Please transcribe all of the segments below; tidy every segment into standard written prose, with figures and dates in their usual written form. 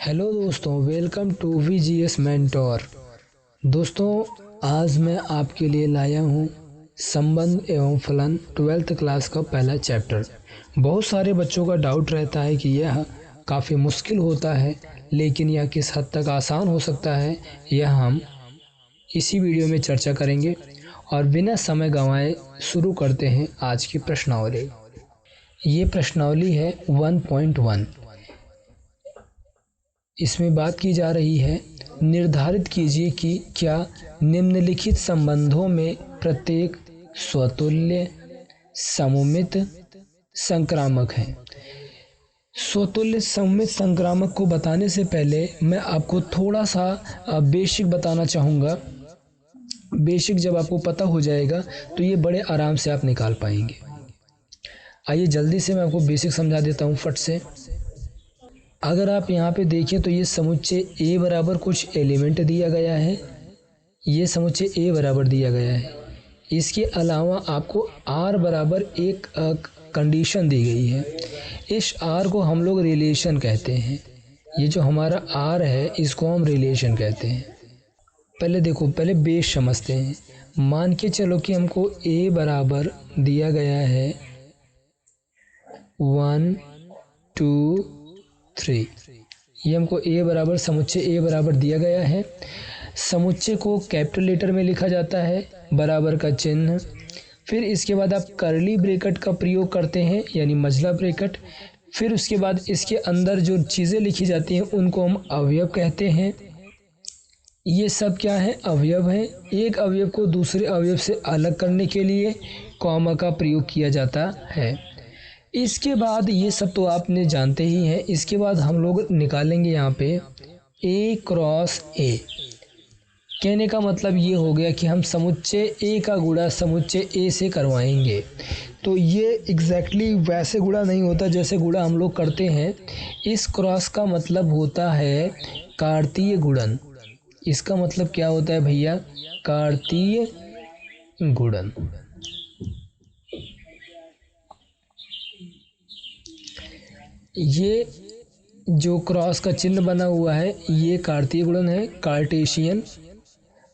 Hello दोस्तों, welcome to VGS mentor. दोस्तों, आज मैं आपके लिए लाया हूँ संबंध एवं फलन 12th क्लास का पहला चैप्टर। बहुत सारे बच्चों का डाउट रहता है कि यह काफ़ी मुश्किल होता है, लेकिन यह किस हद तक आसान हो सकता है, यह हम इसी वीडियो में चर्चा करेंगे। और बिना समय गंवाए शुरू करते हैं आज की प्रश्नावली। ये प्रश्नावली है 1.1। इसमें बात की जा रही है, निर्धारित कीजिए कि क्या निम्नलिखित संबंधों में प्रत्येक स्वतुल्य, सममित, संक्रामक है। स्वतुल्य, सममित, संक्रामक को बताने से पहले मैं आपको थोड़ा सा बेसिक बताना चाहूँगा। बेसिक जब आपको पता हो जाएगा तो ये बड़े आराम से आप निकाल पाएंगे। आइए जल्दी से मैं आपको बेसिक समझा देता हूँ फट से। अगर आप यहाँ पे देखें तो ये समुच्चय A बराबर कुछ एलिमेंट दिया गया है। ये समुच्चय A बराबर दिया गया है। इसके अलावा आपको R बराबर एक कंडीशन दी गई है। इस R को हम लोग रिलेशन कहते हैं। ये जो हमारा R है इसको हम रिलेशन कहते हैं। पहले देखो, पहले बेस समझते हैं। मान के चलो कि हमको A बराबर दिया गया है 1 2 3। ये हमको A बराबर, समुच्चय A बराबर दिया गया है। समुच्चय को कैपिटल लेटर में लिखा जाता है, बराबर का चिन्ह। फिर इसके बाद आप कर्ली ब्रैकेट का प्रयोग करते हैं, यानी मझला ब्रैकेट। फिर उसके बाद इसके अंदर जो चीज़ें लिखी जाती हैं उनको हम अवयव कहते हैं। ये सब क्या है? अवयव है। एक अवयव को दूसरे अवयव से अलग करने के लिए कॉमा का प्रयोग किया जाता है। इसके बाद ये सब तो आपने जानते ही हैं। इसके बाद हम लोग निकालेंगे यहाँ पे A क्रॉस A। कहने का मतलब ये हो गया कि हम समुच्चय A का गुणा समुच्चय A से करवाएंगे। तो ये एग्जैक्टली वैसे गुणा नहीं होता जैसे गुणा हम लोग करते हैं। इस क्रॉस का मतलब होता है कार्तीय गुणन। इसका मतलब क्या होता है भैया? कार्तीय गुणन। ये जो क्रॉस का चिन्ह बना हुआ है ये कार्तीय गुणन है। कार्टेशियन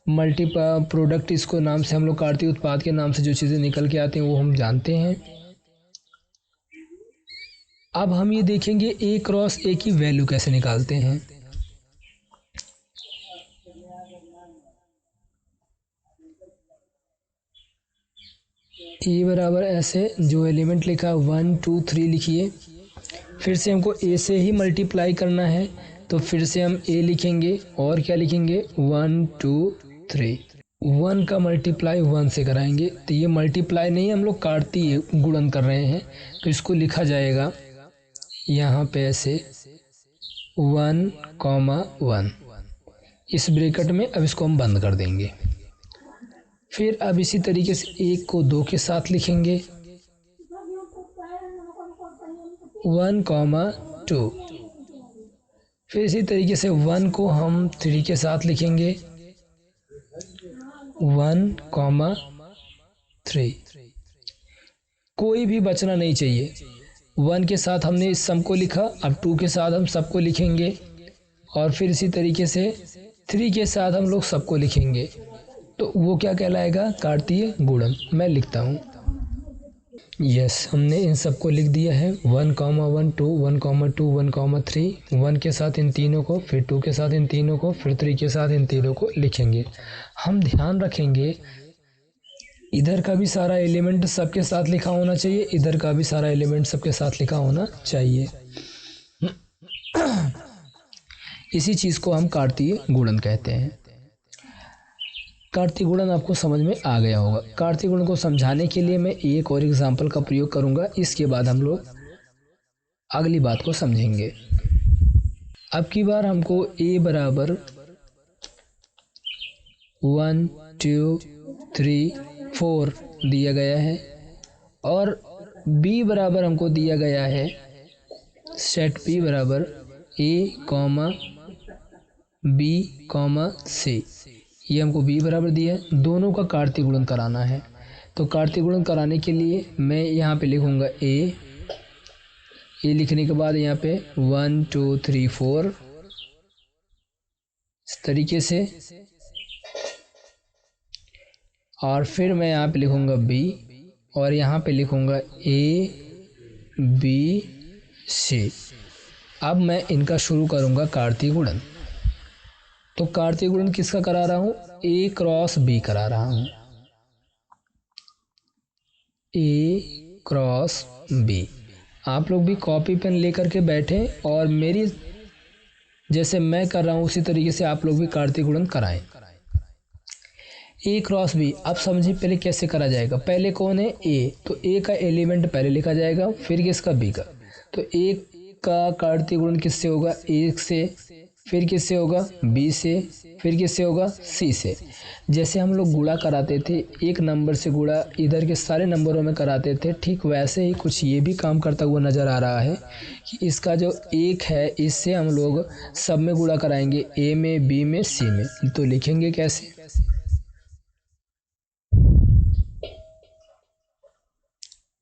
मल्टी प्रोडक्ट, इसको नाम से हम लोग कार्तीय उत्पाद के नाम से जो चीज़ें निकल के आती हैं वो हम जानते हैं। अब हम ये देखेंगे A क्रॉस A की वैल्यू कैसे निकालते हैं। A बराबर ऐसे जो एलिमेंट लिखा 1 2 3 लिखिए। फिर से हमको A से ही मल्टीप्लाई करना है, तो फिर से हम A लिखेंगे और क्या लिखेंगे 1 2 3। 1 का मल्टीप्लाई 1 से कराएंगे, तो ये मल्टीप्लाई नहीं, हम लोग कार्तीय गुणन कर रहे हैं। तो इसको लिखा जाएगा यहाँ पे ऐसे 1 1। इस ब्रैकेट में अब इसको हम बंद कर देंगे। फिर अब इसी तरीके से 1 को 2 के साथ लिखेंगे 1 2। फिर इसी तरीके से 1 को हम 3 के साथ लिखेंगे 1 3। कोई भी बचना नहीं चाहिए। 1 के साथ हमने इस सम को लिखा, अब 2 के साथ हम सबको लिखेंगे और फिर इसी तरीके से 3 के साथ हम लोग सबको लिखेंगे। तो वो क्या कहलाएगा? कार्तीय गुणन। मैं लिखता हूँ। यस, हमने इन सबको लिख दिया है 1 1 2 1 2 1 3। 1 के साथ इन तीनों को, फिर 2 के साथ इन तीनों को, फिर 3 के साथ इन तीनों को लिखेंगे। हम ध्यान रखेंगे इधर का भी सारा एलिमेंट सबके साथ लिखा होना चाहिए, इधर का भी सारा एलिमेंट सबके साथ लिखा होना चाहिए। इसी चीज़ को हम कार्तीय गुणन कहते हैं। कार्तीय गुणन आपको समझ में आ गया होगा। कार्तीय गुणन को समझाने के लिए मैं एक और एग्जाम्पल का प्रयोग करूंगा। इसके बाद हम लोग अगली बात को समझेंगे। अब की बार हमको A बराबर 1 2 3 4 दिया गया है और B बराबर हमको दिया गया है सेट P बराबर A B C। ये हमको B बराबर दिया है। दोनों का कार्तीय गुणन कराना है। तो कार्तीय गुणन कराने के लिए मैं यहाँ पे लिखूँगा A लिखने के बाद यहाँ पे 1 2 3 4 इस तरीके से, और फिर मैं यहाँ पे लिखूँगा बी और यहाँ पे लिखूँगा ए बी सी। अब मैं इनका शुरू करूँगा कार्तीय गुणन। तो कार्तीय गुणन किसका करा रहा हूँ? ए क्रॉस बी करा रहा हूँ, ए क्रॉस बी। आप लोग भी कॉपी पेन लेकर के बैठें और मेरी जैसे मैं कर रहा हूँ उसी तरीके से आप लोग भी कार्तीय गुणन कराएं। ए क्रॉस बी, अब समझिए पहले कैसे करा जाएगा। पहले कौन है? ए, तो ए का एलिमेंट पहले लिखा जाएगा, फिर किसका? बी का। तो ए का कार्तीय गुणन किससे होगा? ए से, फिर किससे होगा? बी से, फिर किससे होगा? सी से। जैसे हम लोग गुणा कराते थे, एक नंबर से गुणा इधर के सारे नंबरों में कराते थे, ठीक वैसे ही कुछ ये भी काम करता हुआ नज़र आ रहा है कि इसका जो एक है इससे हम लोग सब में गुणा कराएंगे, ए में, बी में, सी में। तो लिखेंगे कैसे?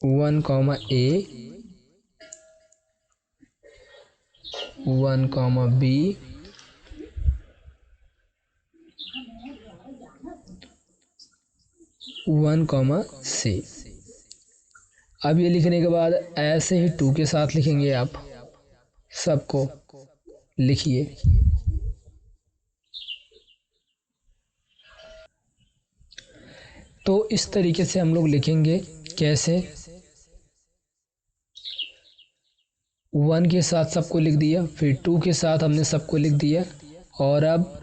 1 A 1 B 1 C। अब ये लिखने के बाद ऐसे ही 2 के साथ लिखेंगे। आप सबको लिखिए। तो इस तरीके से हम लोग लिखेंगे। कैसे? 1 के साथ सबको लिख दिया, फिर 2 के साथ हमने सबको लिख दिया, और अब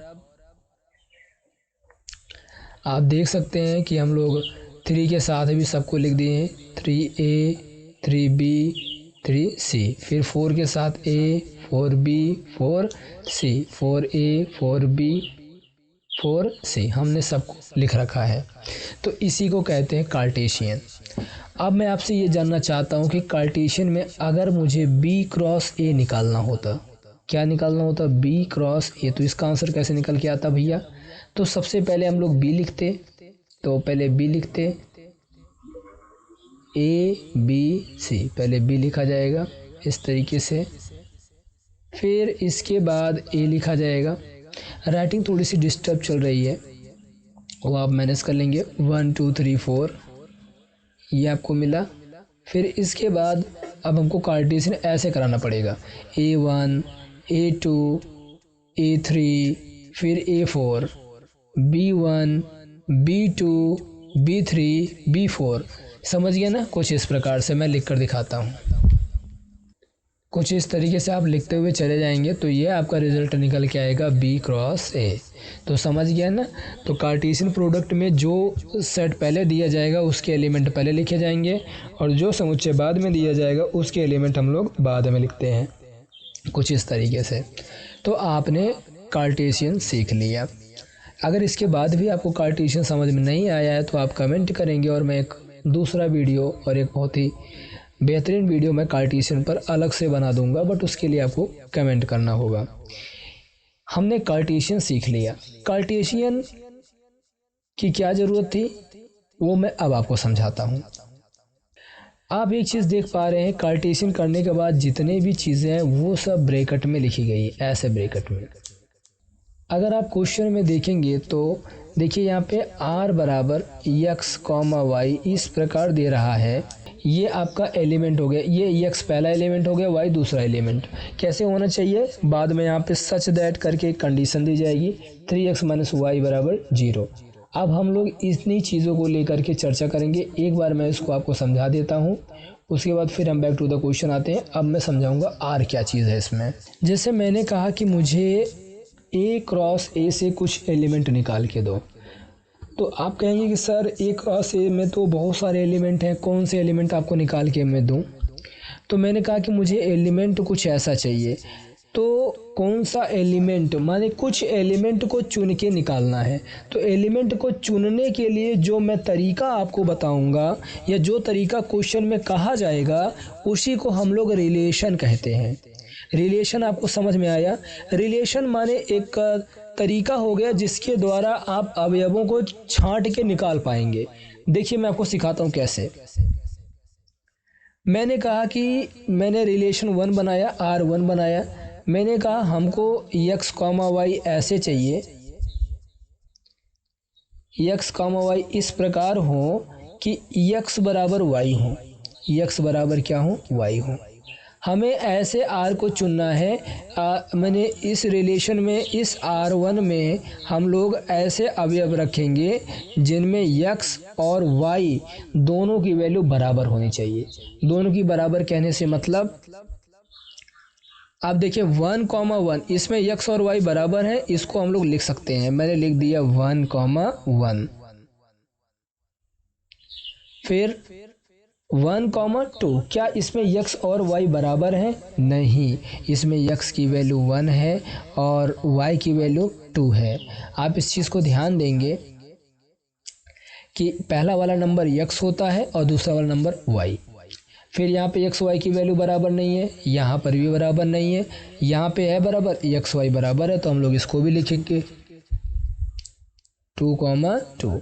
आप देख सकते हैं कि हम लोग 3 के साथ भी सबको लिख दिए हैं, 3A 3B 3C। फिर 4 के साथ A 4B 4C 4A 4B 4C हमने सबको लिख रखा है। तो इसी को कहते हैं कार्टेशियन। अब मैं आपसे ये जानना चाहता हूँ कि कार्टेशियन में अगर मुझे B क्रॉस A निकालना होता, क्या निकालना होता? B cross A। तो इसका आंसर कैसे निकल के आता भैया? तो सबसे पहले हम लोग B लिखते, तो पहले B लिखते, A B C, पहले B लिखा जाएगा इस तरीके से, फिर इसके बाद A लिखा जाएगा। राइटिंग थोड़ी सी डिस्टर्ब चल रही है, वो आप मैनेज कर लेंगे। 1 2 3 4 ये आपको मिला। फिर इसके बाद अब हमको कार्टेशियन ऐसे कराना पड़ेगा, A1 A2 A3 फिर A4 B1 B2 B3 B4। समझ गया ना? कुछ इस प्रकार से मैं लिख कर दिखाता हूँ। कुछ इस तरीके से आप लिखते हुए चले जाएंगे तो ये आपका रिजल्ट निकल के आएगा B क्रॉस A। तो समझ गया ना? तो कार्टेशियन प्रोडक्ट में जो सेट पहले दिया जाएगा उसके एलिमेंट पहले लिखे जाएंगे, और जो समुच्चय बाद में दिया जाएगा उसके एलिमेंट हम लोग बाद में लिखते हैं, कुछ इस तरीके से। तो आपने कार्टेशियन सीख लिया। अगर इसके बाद भी आपको कार्टेशियन समझ में नहीं आया है तो आप कमेंट करेंगे, और मैं एक दूसरा वीडियो और एक बहुत ही बेहतरीन वीडियो मैं कार्टेशियन पर अलग से बना दूंगा, बट उसके लिए आपको कमेंट करना होगा। हमने कार्टेशियन सीख लिया। कार्टेशियन की क्या ज़रूरत थी वो मैं अब आपको समझाता हूँ। आप एक चीज़ देख पा रहे हैं, कार्टेशियन करने के बाद जितने भी चीज़ें हैं वो सब ब्रैकेट में लिखी गई, ऐसे ब्रैकेट में। अगर आप क्वेश्चन में देखेंगे तो देखिए यहाँ पे r बराबर x, y इस प्रकार दे रहा है। ये आपका एलिमेंट हो गया, ये x पहला एलिमेंट हो गया, y दूसरा एलिमेंट। कैसे होना चाहिए? बाद में यहाँ पे सच दैट करके एक कंडीशन दी जाएगी, 3x - y बराबर 0। अब हम लोग इतनी चीज़ों को लेकर के चर्चा करेंगे। एक बार मैं इसको आपको समझा देता हूँ, उसके बाद फिर हम बैक टू द क्वेश्चन आते हैं। अब मैं समझाऊंगा r क्या चीज़ है इसमें। जैसे मैंने कहा कि मुझे A क्रॉस A से कुछ एलिमेंट निकाल के दो, तो आप कहेंगे कि सर A क्रॉस A में तो बहुत सारे एलिमेंट हैं, कौन से एलिमेंट आपको निकाल के मैं दूं? तो मैंने कहा कि मुझे एलिमेंट कुछ ऐसा चाहिए। तो कौन सा एलिमेंट, माने कुछ एलिमेंट को चुन के निकालना है। तो एलिमेंट को चुनने के लिए जो मैं तरीका आपको बताऊंगा या जो तरीका क्वेश्चन में कहा जाएगा उसी को हम लोग रिलेशन कहते हैं। रिलेशन आपको समझ में आया? रिलेशन माने एक तरीका हो गया जिसके द्वारा आप अवयवों को छांट के निकाल पाएंगे। देखिए मैं आपको सिखाता हूँ कैसे। मैंने कहा कि मैंने रिलेशन 1 बनाया, R1 बनाया, मैंने कहा हमको x, y ऐसे चाहिए, x, y इस प्रकार हो कि x बराबर y हो, x बराबर क्या हो, y हो। हमें ऐसे r को चुनना है। मैंने इस रिलेशन में, इस R1 में हम लोग ऐसे अवयव रखेंगे जिनमें x और y दोनों की वैल्यू बराबर होनी चाहिए। दोनों की बराबर कहने से मतलब आप देखिए 1,1 इसमें x और y बराबर है, इसको हम लोग लिख सकते हैं। मैंने लिख दिया 1,1। फिर 1,2 क्या इसमें x और y बराबर है? नहीं, इसमें x की वैल्यू 1 है और y की वैल्यू 2 है। आप इस चीज़ को ध्यान देंगे कि पहला वाला नंबर x होता है और दूसरा वाला नंबर y। फिर यहाँ पे x y की वैल्यू बराबर नहीं है, यहाँ पर भी बराबर नहीं है, यहाँ पे है बराबर, x y बराबर है, तो हम लोग इसको भी लिखेंगे 2,2।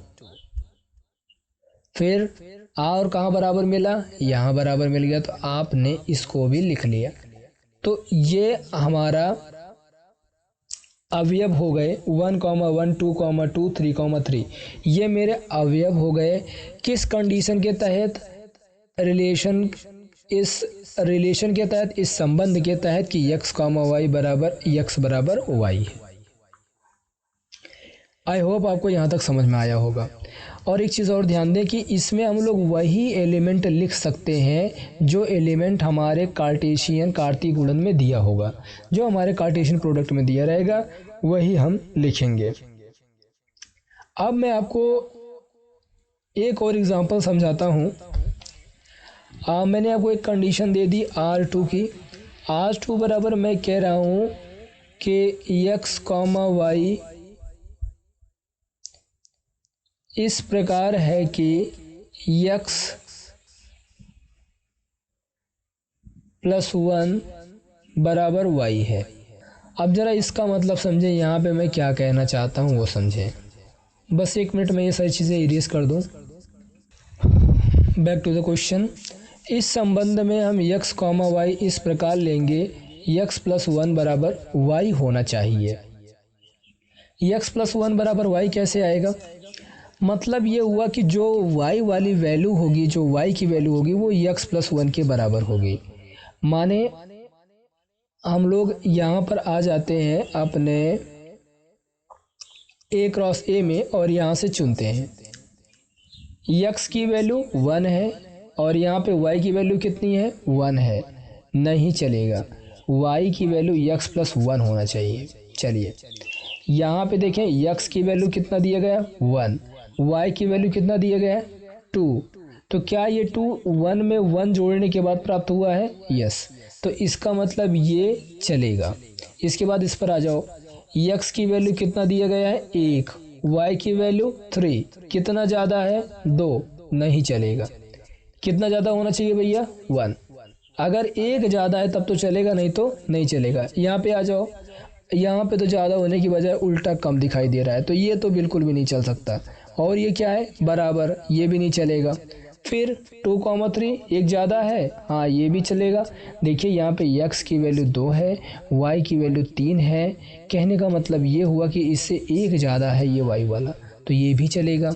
फिर और कहाँ बराबर मिला? यहाँ बराबर मिल गया, तो आपने इसको भी लिख लिया। तो ये हमारा अवयव हो गए 1,1, 2,2, 3,3। ये मेरे अवयव हो गए। किस कंडीशन के तहत? इस रिलेशन के तहत, इस संबंध के तहत कि x, y बराबर x बराबर y। आई होप आपको यहाँ तक समझ में आया होगा। और एक चीज़ और ध्यान दें कि इसमें हम लोग वही एलिमेंट लिख सकते हैं जो एलिमेंट हमारे कार्टेशियन कार्तीय गुणन में दिया होगा। जो हमारे कार्टेशियन प्रोडक्ट में दिया रहेगा वही हम लिखेंगे। अब मैं आपको एक और एग्जांपल समझाता हूँ। मैंने आपको एक कंडीशन दे दी R2 की। R2 बराबर मैं कह रहा हूँ कि x, y इस प्रकार है कि x + 1 बराबर y है। अब ज़रा इसका मतलब समझें, यहाँ पे मैं क्या कहना चाहता हूँ वो समझें। बस 1 मिनट में ये सारी चीज़ें इरेज कर दूँ। Back to the question. इस संबंध में हम x, y इस प्रकार लेंगे x + 1 बराबर y होना चाहिए। x + 1 बराबर y कैसे आएगा? मतलब ये हुआ कि जो y वाली वैल्यू होगी, जो y की वैल्यू होगी वो x + 1 के बराबर होगी। माने हम लोग यहाँ पर आ जाते हैं अपने a क्रॉस a में और यहाँ से चुनते हैं। x की वैल्यू 1 है और यहाँ पे y की वैल्यू कितनी है? 1 है। नहीं चलेगा, y की वैल्यू x + 1 होना चाहिए। चलिए यहाँ पे देखें, x की वैल्यू कितना दिया गया? 1। y की वैल्यू कितना दिया गया है? 2। तो क्या ये 2 1 में 1 जोड़ने के बाद प्राप्त हुआ है? यस। तो इसका मतलब ये चलेगा। इसके बाद इस पर आ जाओ, x की वैल्यू कितना दिया गया है? 1। y की वैल्यू 3। कितना ज़्यादा है? 2। नहीं चलेगा। कितना ज़्यादा होना चाहिए भैया? 1। अगर 1 ज़्यादा है तब तो चलेगा, नहीं तो नहीं चलेगा। यहाँ पे आ जाओ, यहाँ पे तो ज़्यादा होने की बजाय उल्टा कम दिखाई दे रहा है, तो ये तो बिल्कुल भी नहीं चल सकता। और ये क्या है? बराबर, ये भी नहीं चलेगा। फिर 2,3 एक ज़्यादा है, हाँ ये भी चलेगा। देखिए यहाँ पे x की वैल्यू 2 है, y की वैल्यू 3 है। कहने का मतलब ये हुआ कि इससे एक ज़्यादा है ये y वाला, तो ये भी चलेगा।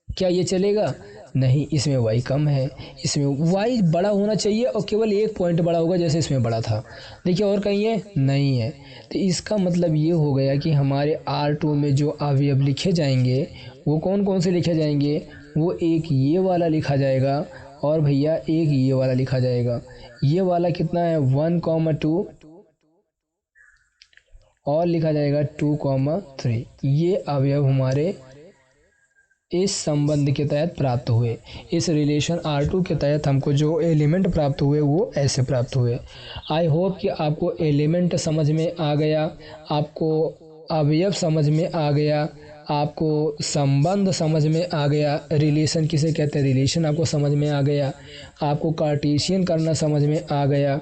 क्या ये चलेगा? नहीं, इसमें y कम है, इसमें y बड़ा होना चाहिए और केवल 1 पॉइंट बड़ा होगा जैसे इसमें बड़ा था। देखिए और कहीं है? नहीं है। तो इसका मतलब ये हो गया कि हमारे R2 में जो अवयव लिखे जाएंगे वो कौन कौन से लिखे जाएंगे? वो एक ये वाला लिखा जाएगा और भैया एक ये वाला लिखा जाएगा। ये वाला कितना है? 1,2 और लिखा जाएगा 2,3। ये अवयव हमारे इस संबंध के तहत प्राप्त हुए। इस रिलेशन R2 के तहत हमको जो एलिमेंट प्राप्त हुए वो ऐसे प्राप्त हुए। आई होप कि आपको एलिमेंट समझ में आ गया, आपको अवयव समझ में आ गया, आपको संबंध समझ में आ गया। रिलेशन किसे कहते हैं, रिलेशन आपको समझ में आ गया, आपको कार्टेशियन करना समझ में आ गया।